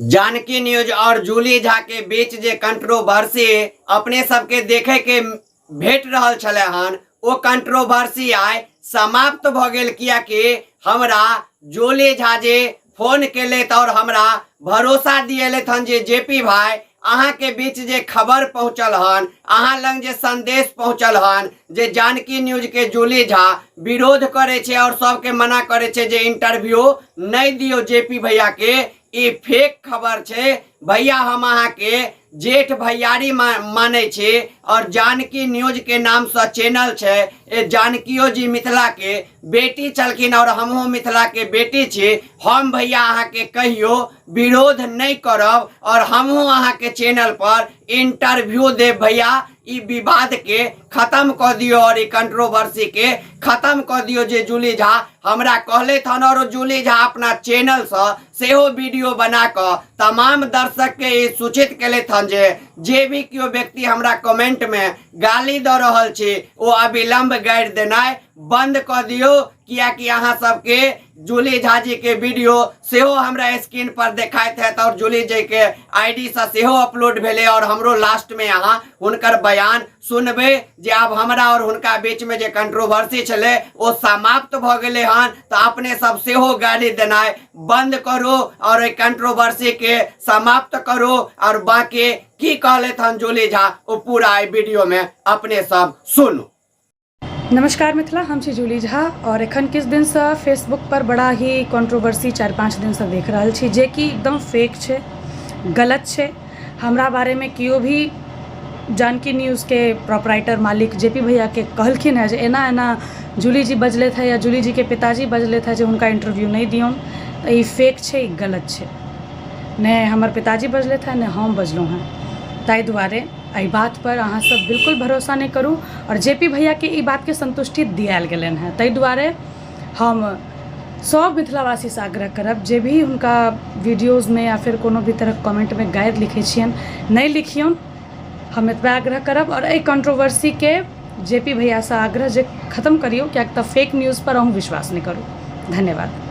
Janaki news और जूली झा के बीच जे controversy अपने सबके देखे के भेट रहल छले हन, वो कंट्रोवर्सी आय समाप्त भ गेल। कियाकि हमरा जूली झा जे फोन केले और हमरा भरोसा दिएले हन जे जेपी भाई अहाँ के बीच जे खबर पहुंचल हन, अहाँ लंग जे संदेश पहुंचल हन जे जानकी न्यूज के जूली झा विरोध करे छे और सबके मना करे छे जे इंटरव्यू नहीं दियो जेपी भैया के, ई फेक खबर छे भैया। हम अहाँ के जेठ भैयारी माने छे और जानकी न्यूज के नाम से चैनल छे। ए जानकियो जी मिथिला के बेटी चलखिन और हमहू मिथिला के बेटी छी। हम भैया अहाँ के कहियो विरोध नहीं करब और हमहू अहाँ के चैनल पर इंटरव्यू दे भैया। ई विवाद के खत्म कर दियो और ई कंट्रोवर्सी के खत्म कर दियो जे जूली झा हमरा कहले थन और जूली झा अपना चैनल से वीडियो बना कर तमाम दर्शक के ई सूचित केले थन जे भी क्यों व्यक्ति हमरा कमेंट में गाली द रहल छे वो अविलंब गाड़ देनाय बंद कर दियो। कियाकि अहाँ सबके जूली झा जी के वीडियो सेहो हमरा स्क्रीन पर देखाइत है और जूली जी के आईडी से सेहो अपलोड भेले और हमरो लास्ट में अहाँ हुनकर बयान सुनबे जे अब हमरा और हुनका बीच में जे कंट्रोवर्सी छले वो समाप्त भ गेले हन। तो अपने सब सेहो गाली देनाय बंद करो और कंट्रोवर्सी के समाप्त करो और बाकी की कहले थन जूली झा वो पूरा वीडियो में अपने सब सुनो। नमस्कार मिथिला, हम छी जूली झा और एखन किस दिन से फेसबुक पर बड़ा ही कंट्रोवर्सी 4-5 दिन से देख रहल छी जे कि एकदम फेक छे, गलत छे। हमरा बारे में कियो भी जानकी न्यूज़ के प्रोपराइटर मालिक जेपी भैया के कहलखिन है जे एना एना जूली जी बजले थे या जूली जी के पिताजी बजले थे जे उनका इंटरव्यू नहीं दियौन, तो ये फेक छे, गलत छे। ने हमर पिताजी बजले थे ने हम बजलूँ हैं। ताहि दुआरे एहि बात पर अहाँ सब बिल्कुल भरोसा नहीं करूँ और जेपी भैया के ई बात के संतुष्टि दियाल गेलन है। ताहि दुआरे हम सब मिथिलावासी से आग्रह करब जे भी उनका वीडियोज में या फिर कोनो भी तरह कमेंट में गायर लिखे छियन नहीं लिखियन। हम एतबा आग्रह करब और एहि कंट्रोवर्सी के जेपी भैया से आग्रह जे खत्म करियो, क्या फेक न्यूज़ पर अहूँ विश्वास नहीं करूँ। धन्यवाद।